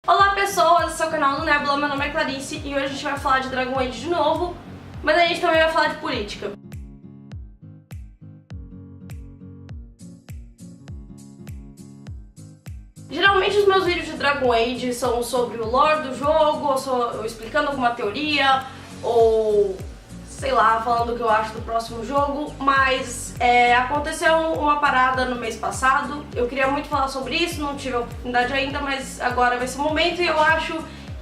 Olá pessoas, esse é o canal do Nebula, meu nome é Clarice e hoje a gente vai falar de Dragon Age de novo, mas a gente também vai falar de política. Geralmente os meus vídeos de Dragon Age são sobre o lore do jogo, ou explicando alguma teoria, ou sei lá, falando o que eu acho do próximo jogo, mas aconteceu uma parada no mês passado. Eu queria muito falar sobre isso, não tive a oportunidade ainda, mas agora vai ser o momento e eu acho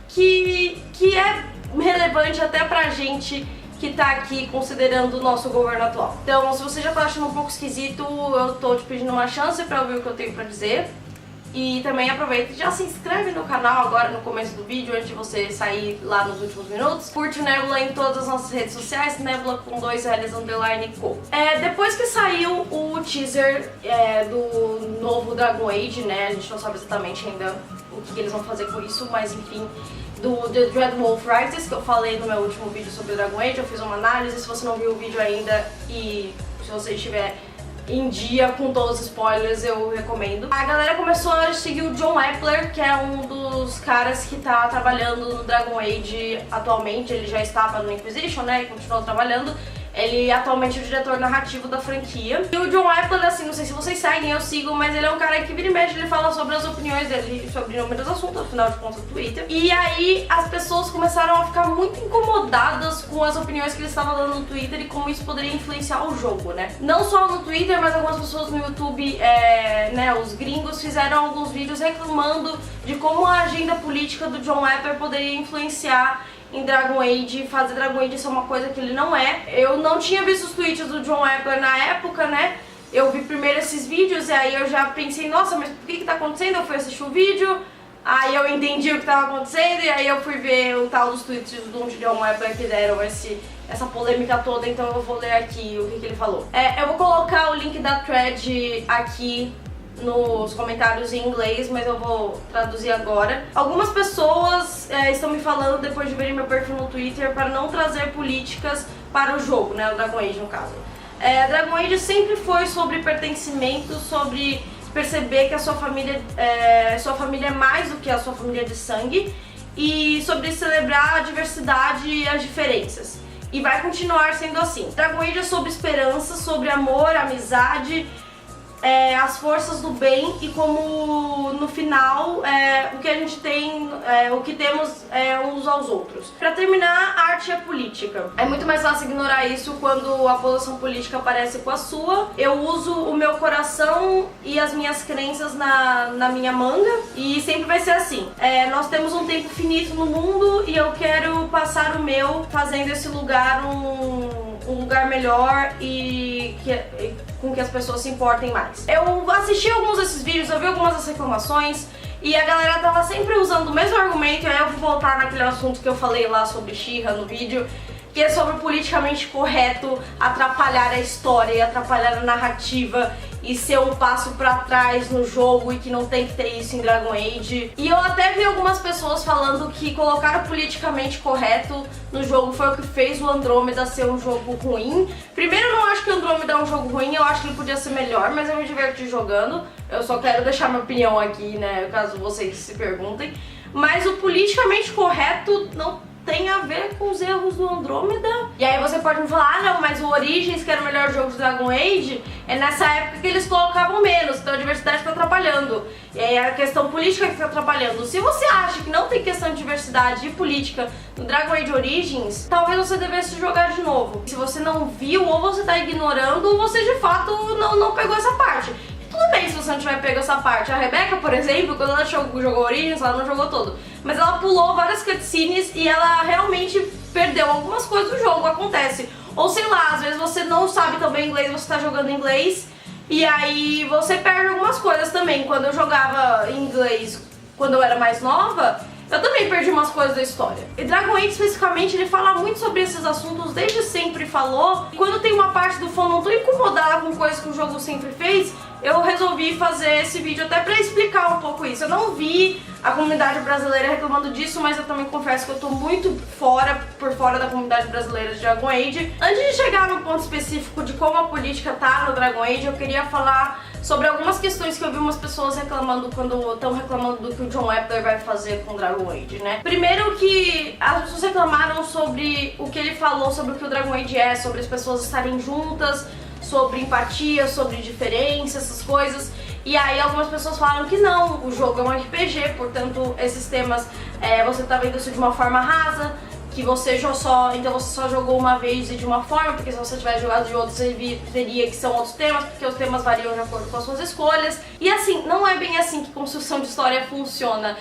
que é relevante até pra gente que tá aqui considerando o nosso governo atual. Então, se você já tá achando um pouco esquisito, eu tô te pedindo uma chance pra ouvir o que eu tenho pra dizer. E também aproveita e já se inscreve no canal agora no começo do vídeo, antes de você sair lá nos últimos minutos. Curte o Nebula em todas as nossas redes sociais, Nebula com 2 L's _co. Depois que saiu o teaser do novo Dragon Age, né, a gente não sabe exatamente ainda o que eles vão fazer com isso, mas enfim, do The Dreadwolf Rises, que eu falei no meu último vídeo sobre o Dragon Age, eu fiz uma análise. Se você não viu o vídeo ainda e se você estiver em dia com todos os spoilers, eu recomendo. A galera começou a seguir o John Epler, que é um dos caras que tá trabalhando no Dragon Age atualmente. Ele já estava no Inquisition, né, e continuou trabalhando. Ele atualmente é o diretor narrativo da franquia. E o John Epler, assim, não sei se vocês seguem, eu sigo, mas ele é um cara que vira e mexe, ele fala sobre as opiniões dele sobre inúmeros assuntos, afinal de contas, do Twitter. E aí as pessoas começaram a ficar muito incomodadas com as opiniões que ele estava dando no Twitter e como isso poderia influenciar o jogo, né? Não só no Twitter, mas algumas pessoas no YouTube, né, os gringos, fizeram alguns vídeos reclamando de como a agenda política do John Epler poderia influenciar em Dragon Age, fazer Dragon Age ser uma coisa que ele não é. Eu não tinha visto os tweets do John Epler na época, né? Eu vi primeiro esses vídeos e aí eu já pensei, nossa, mas por que tá acontecendo? Eu fui assistir o vídeo, aí eu entendi o que tava acontecendo e aí eu fui ver o tal dos tweets do John Epler que deram essa polêmica toda, então eu vou ler aqui o que ele falou. Eu vou colocar o link da thread aqui nos comentários em inglês, mas eu vou traduzir agora. Algumas pessoas estão me falando, depois de verem meu perfil no Twitter, para não trazer políticas para o jogo, né, o Dragon Age no caso. Dragon Age sempre foi sobre pertencimento, sobre perceber que a sua família é mais do que a sua família de sangue, e sobre celebrar a diversidade e as diferenças. E vai continuar sendo assim. Dragon Age é sobre esperança, sobre amor, amizade, as forças do bem, e como no final o que a gente tem, o que temos uns aos outros. Pra terminar, a arte é política. É muito mais fácil ignorar isso quando a posição política parece com a sua. Eu uso o meu coração e as minhas crenças na minha manga, e sempre vai ser assim. Nós temos um tempo finito no mundo e eu quero passar o meu fazendo esse lugar um lugar melhor e com que as pessoas se importem mais. Eu assisti alguns desses vídeos, eu vi algumas das reclamações e a galera tava sempre usando o mesmo argumento, e aí eu vou voltar naquele assunto que eu falei lá sobre She-Ra no vídeo, que é sobre o politicamente correto atrapalhar a história, atrapalhar a narrativa e ser um passo pra trás no jogo, e que não tem que ter isso em Dragon Age. E eu até vi algumas pessoas falando que colocar o politicamente correto no jogo foi o que fez o Andrômeda ser um jogo ruim. Primeiro, eu não acho que o Andrômeda é um jogo ruim, eu acho que ele podia ser melhor, mas eu me diverti jogando. Eu só quero deixar minha opinião aqui, né, caso vocês se perguntem. Mas o politicamente correto não tem a ver com os erros do Andrômeda. E aí você pode me falar, não, mas o Origins, que era o melhor jogo de Dragon Age, é nessa época que eles colocavam menos, então a diversidade tá atrapalhando. E aí a questão política que tá atrapalhando. Se você acha que não tem questão de diversidade e política no Dragon Age Origins, talvez você devesse jogar de novo. Se você não viu, ou você tá ignorando, ou você de fato não pegou essa parte. Tudo bem se você não tiver pego essa parte. A Rebecca, por exemplo, quando ela jogou Origins, ela não jogou todo. Mas ela pulou várias cutscenes e ela realmente perdeu algumas coisas do jogo, acontece. Ou sei lá, às vezes você não sabe tão bem inglês, você tá jogando em inglês, e aí você perde algumas coisas também. Quando eu jogava em inglês, quando eu era mais nova, eu também perdi umas coisas da história. E Dragon Age, especificamente, ele fala muito sobre esses assuntos, desde sempre falou. E quando tem uma parte do fã não tô incomodada com coisas que o jogo sempre fez, eu resolvi fazer esse vídeo até pra explicar um pouco isso. Eu não vi a comunidade brasileira reclamando disso, mas eu também confesso que eu tô muito por fora da comunidade brasileira de Dragon Age. Antes de chegar no ponto específico de como a política tá no Dragon Age, eu queria falar sobre algumas questões que eu vi umas pessoas reclamando quando estão reclamando do que o John Epler vai fazer com Dragon Age, né? Primeiro que as pessoas reclamaram sobre o que ele falou sobre o que o Dragon Age é, sobre as pessoas estarem juntas, sobre empatia, sobre diferença, essas coisas. E aí algumas pessoas falaram que não, o jogo é um RPG, portanto esses temas você tá vendo isso de uma forma rasa, que você só jogou uma vez e de uma forma, porque se você tivesse jogado de outro, você veria que são outros temas, porque os temas variam de acordo com as suas escolhas. E assim, não é bem assim que construção de história funciona.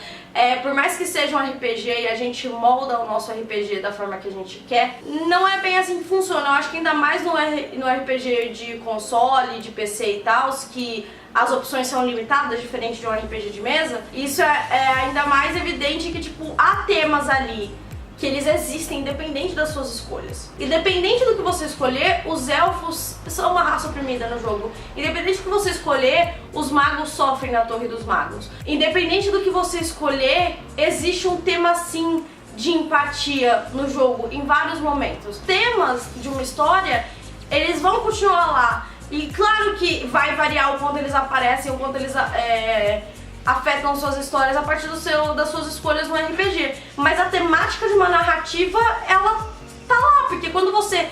Por mais que seja um RPG e a gente molda o nosso RPG da forma que a gente quer, não é bem assim que funciona. Eu acho que ainda mais no RPG de console, de PC e tal, que as opções são limitadas, diferente de um RPG de mesa, isso é ainda mais evidente que, tipo, há temas ali que eles existem independente das suas escolhas. Independente do que você escolher, os elfos são uma raça oprimida no jogo. Independente do que você escolher, os magos sofrem na Torre dos Magos. Independente do que você escolher, existe um tema sim de empatia no jogo em vários momentos. Temas de uma história, eles vão continuar lá. E claro que vai variar o quanto eles aparecem, o quanto eles afetam suas histórias a partir das suas escolhas no RPG. Mas a temática de uma narrativa, ela tá lá, porque quando você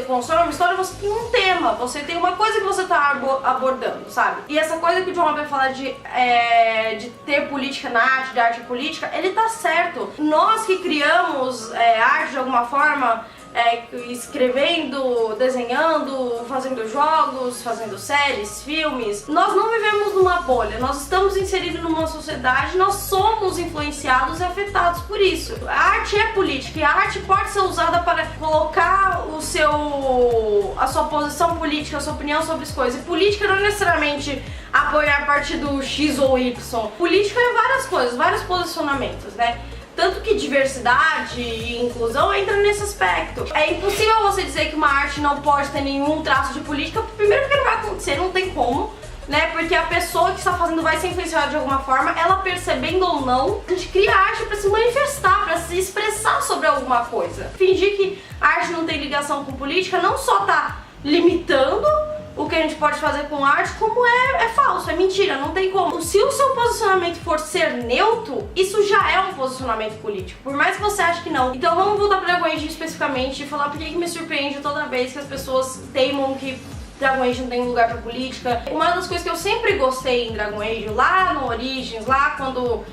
constrói uma história, você tem um tema, você tem uma coisa que você tá abordando, sabe? E essa coisa que o John vai falar de ter política na arte, de arte política, ele tá certo. Nós que criamos arte de alguma forma, escrevendo, desenhando, fazendo jogos, fazendo séries, filmes, nós não vivemos numa bolha, nós estamos inseridos numa sociedade, nós somos influenciados e afetados por isso. A arte é política e a arte pode ser usada para colocar a sua posição política, a sua opinião sobre as coisas. E política não é necessariamente apoiar partido X ou Y. Política é várias coisas, vários posicionamentos, né? Tanto que diversidade e inclusão entra nesse aspecto. É impossível você dizer que uma arte não pode ter nenhum traço de política, primeiro porque não vai acontecer, não tem como, né? Porque a pessoa que está fazendo vai ser influenciada de alguma forma, ela percebendo ou não, a gente cria arte para se manifestar, para se expressar sobre alguma coisa. Fingir que a arte não tem ligação com política não só tá limitando o que a gente pode fazer com arte, como é falso, é mentira, não tem como. Se o seu posicionamento for ser neutro, isso já é um posicionamento político, por mais que você ache que não. Então vamos voltar para Dragon Age especificamente e falar por que me surpreende toda vez que as pessoas teimam que Dragon Age não tem lugar pra política. Uma das coisas que eu sempre gostei em Dragon Age, lá no Origins, lá quando,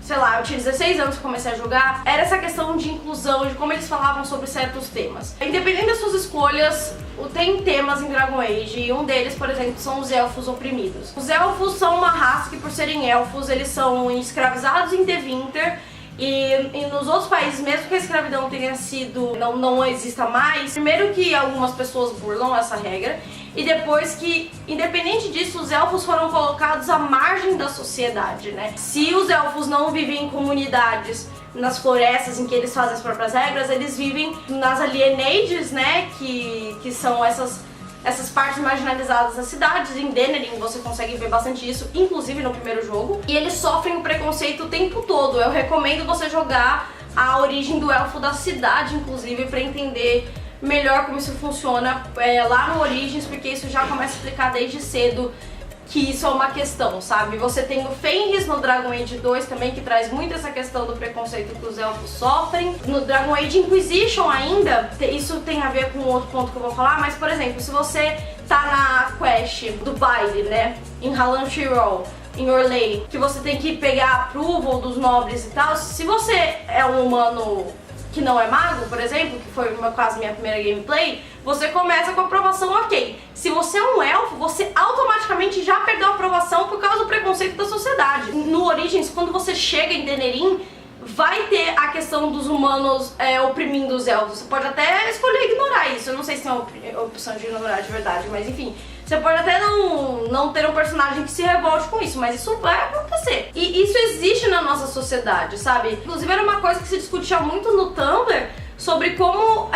sei lá, eu tinha 16 anos que comecei a jogar, era essa questão de inclusão, de como eles falavam sobre certos temas. Independente das suas escolhas, tem temas em Dragon Age, e um deles, por exemplo, são os elfos oprimidos. Os elfos são uma raça que, por serem elfos, eles são escravizados em Tevinter, e nos outros países, mesmo que a escravidão tenha sido, não exista mais, primeiro que algumas pessoas burlam essa regra, e depois que, independente disso, os elfos foram colocados à margem da sociedade, né? Se os elfos não vivem em comunidades, nas florestas em que eles fazem as próprias regras, eles vivem nas alienades, né? Que são essas partes marginalizadas das cidades. Em Denerim você consegue ver bastante isso, inclusive no primeiro jogo. E eles sofrem o preconceito o tempo todo. Eu recomendo você jogar a origem do elfo da cidade, inclusive, pra entender melhor como isso funciona lá no Origins, porque isso já começa a explicar desde cedo que isso é uma questão, sabe? Você tem o Fenris no Dragon Age 2 também, que traz muito essa questão do preconceito que os elfos sofrem. No Dragon Age Inquisition ainda, isso tem a ver com outro ponto que eu vou falar, mas, por exemplo, se você tá na quest do baile, né, em Halan Shirol, em Orlais, que você tem que pegar a approval dos nobres e tal, se você é um humano que não é mago, por exemplo, que foi no meu caso minha primeira gameplay, você começa com a aprovação ok. Se você é um elfo, você automaticamente já perdeu a aprovação por causa do preconceito da sociedade. No Origins, quando você chega em Denerim, vai ter a questão dos humanos oprimindo os elfos. Você pode até escolher ignorar isso, eu não sei se tem a opção de ignorar de verdade, mas enfim. Você pode até não ter um personagem que se revolte com isso, mas isso vai acontecer. E isso existe na nossa sociedade, sabe? Inclusive era uma coisa que se discutia muito no Tumblr, sobre como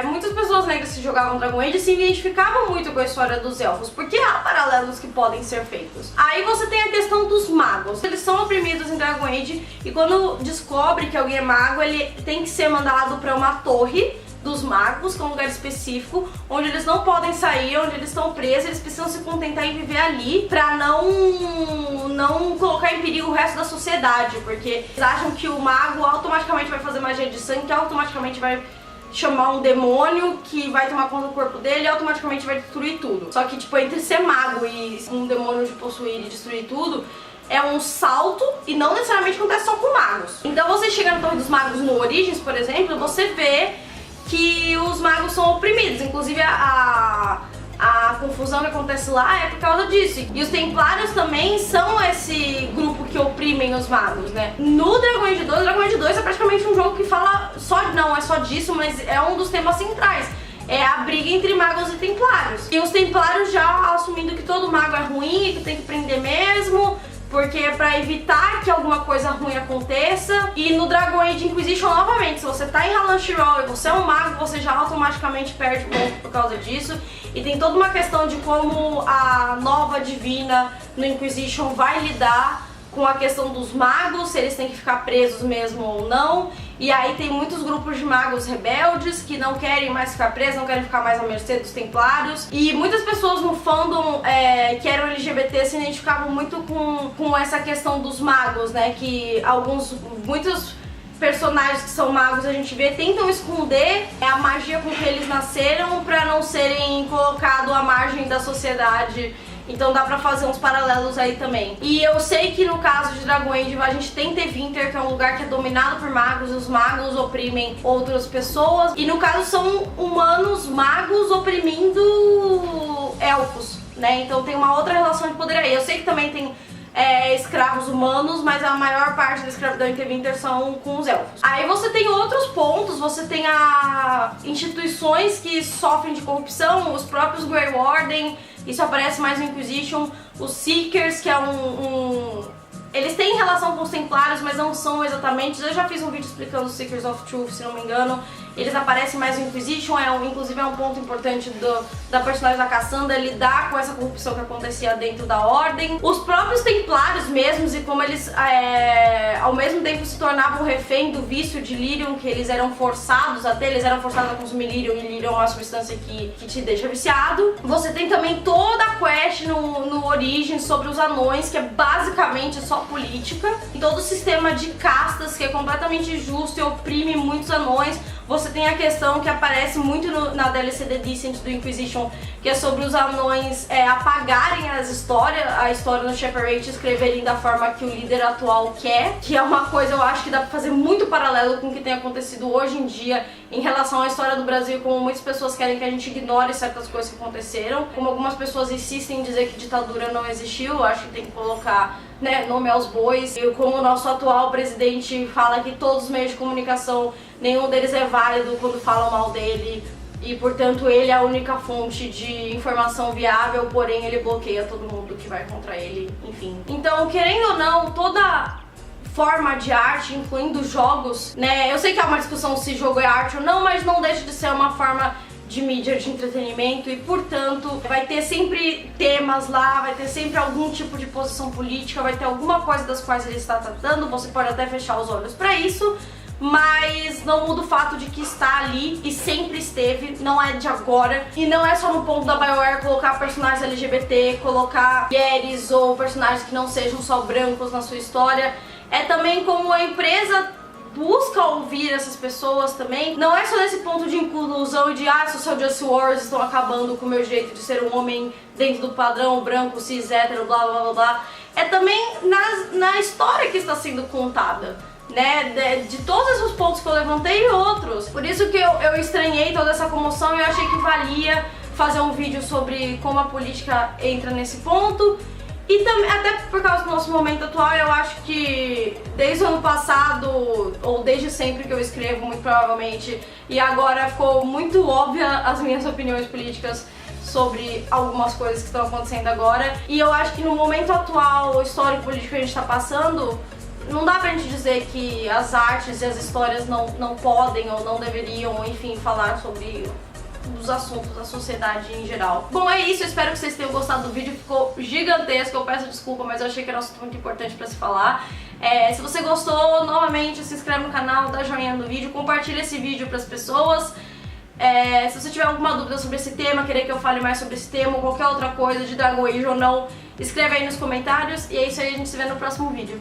muitas pessoas negras que jogavam Dragon Age se identificavam muito com a história dos elfos, porque há paralelos que podem ser feitos. Aí você tem a questão dos magos. Eles são oprimidos em Dragon Age, e quando descobre que alguém é mago, ele tem que ser mandado pra uma torre dos magos, que é um lugar específico, onde eles não podem sair, onde eles estão presos, eles precisam se contentar em viver ali pra não colocar em perigo o resto da sociedade, porque eles acham que o mago automaticamente vai fazer magia de sangue, que automaticamente vai chamar um demônio que vai tomar conta do corpo dele e automaticamente vai destruir tudo. Só que, tipo, entre ser mago e um demônio de possuir e destruir tudo, é um salto e não necessariamente acontece só com magos. Então você chega na Torre dos Magos no Origins, por exemplo, você vê que os magos são oprimidos. Inclusive a confusão que acontece lá é por causa disso. E os Templários também são esse grupo que oprimem os magos, né? No Dragon Age 2, Dragon Age 2 é praticamente um jogo que fala não é só disso, mas é um dos temas centrais. É a briga entre magos e templários. E os templários já assumindo que todo mago é ruim e que tem que prender mesmo, porque é pra evitar que alguma coisa ruim aconteça. E no Dragon Age Inquisition, novamente, se você tá em Halan Shirol e você é um mago, você já automaticamente perde ponto por causa disso. E tem toda uma questão de como a nova divina no Inquisition vai lidar com a questão dos magos, se eles têm que ficar presos mesmo ou não. E aí tem muitos grupos de magos rebeldes que não querem mais ficar presos, não querem ficar mais à mercê dos templários. E muitas pessoas no fandom que eram LGBT se identificavam muito com essa questão dos magos, né? Que muitos personagens que são magos a gente vê tentam esconder a magia com que eles nasceram pra não serem colocados à margem da sociedade. Então dá pra fazer uns paralelos aí também. E eu sei que no caso de Dragon Age a gente tem Tevinter, que é um lugar que é dominado por magos, e os magos oprimem outras pessoas. E no caso são humanos magos oprimindo elfos, né? Então tem uma outra relação de poder aí. Eu sei que também tem escravos humanos, mas a maior parte da escravidão em Tevinter são com os elfos. Aí você tem outros pontos, você tem instituições que sofrem de corrupção, os próprios Grey Warden. Isso aparece mais no Inquisition. Os Seekers, que é eles têm relação com os Templários, mas não são exatamente. Eu já fiz um vídeo explicando os Seekers of Truth, se não me engano. Eles aparecem mais no Inquisition, inclusive é um ponto importante da personagem da Cassandra lidar com essa corrupção que acontecia dentro da Ordem. Os próprios Templários mesmos e como eles ao mesmo tempo se tornavam refém do vício de Lyrium, que eles eram forçados a ter, eles eram forçados a consumir Lyrium, e Lyrium é uma substância que te deixa viciado. Você tem também toda a quest no Origins sobre os anões, que é basicamente só política, e todo o sistema de castas que é completamente injusto e oprime muitos anões. Você tem a questão que aparece muito na DLC The Descent do Inquisition, que é sobre os anões apagarem a história no Shepherd e escreverem da forma que o líder atual quer, que é uma coisa eu acho que dá pra fazer muito paralelo com o que tem acontecido hoje em dia em relação à história do Brasil, como muitas pessoas querem que a gente ignore certas coisas que aconteceram, como algumas pessoas insistem em dizer que ditadura não existiu. Eu acho que tem que colocar nome aos bois, e como o nosso atual presidente fala que todos os meios de comunicação, nenhum deles é válido quando falam mal dele, e portanto ele é a única fonte de informação viável, porém ele bloqueia todo mundo que vai contra ele, enfim. Então, querendo ou não, toda forma de arte, incluindo jogos, né? Eu sei que há uma discussão se jogo é arte ou não, mas não deixa de ser uma forma de mídia de entretenimento e, portanto, vai ter sempre temas lá, vai ter sempre algum tipo de posição política, vai ter alguma coisa das quais ele está tratando. Você pode até fechar os olhos pra isso, mas não muda o fato de que está ali e sempre esteve, não é de agora. E não é só no ponto da BioWare colocar personagens LGBT, colocar mulheres ou personagens que não sejam só brancos na sua história. É também como a empresa busca ouvir essas pessoas também. Não é só nesse ponto de inclusão e de social justice wars estão acabando com o meu jeito de ser um homem dentro do padrão branco, cis, hétero, blá blá blá blá. É também na história que está sendo contada, né, de todos esses pontos que eu levantei e outros. Por isso que eu estranhei toda essa comoção e eu achei que valia fazer um vídeo sobre como a política entra nesse ponto. E também, até por causa do nosso momento atual, eu acho que desde o ano passado, ou desde sempre que eu escrevo, muito provavelmente, e agora ficou muito óbvia as minhas opiniões políticas sobre algumas coisas que estão acontecendo agora. E eu acho que no momento atual, o histórico político que a gente está passando, não dá pra gente dizer que as artes e as histórias não podem ou não deveriam, enfim, falar sobre dos assuntos da sociedade em geral. Bom, é isso, eu espero que vocês tenham gostado do vídeo, ficou gigantesco, eu peço desculpa, mas eu achei que era um assunto muito importante pra se falar. Se você gostou, novamente, se inscreve no canal, dá joinha no vídeo, compartilha esse vídeo pras pessoas. Se você tiver alguma dúvida sobre esse tema, querer que eu fale mais sobre esse tema ou qualquer outra coisa de Dragon Age ou não, escreve aí nos comentários. E é isso aí, a gente se vê no próximo vídeo.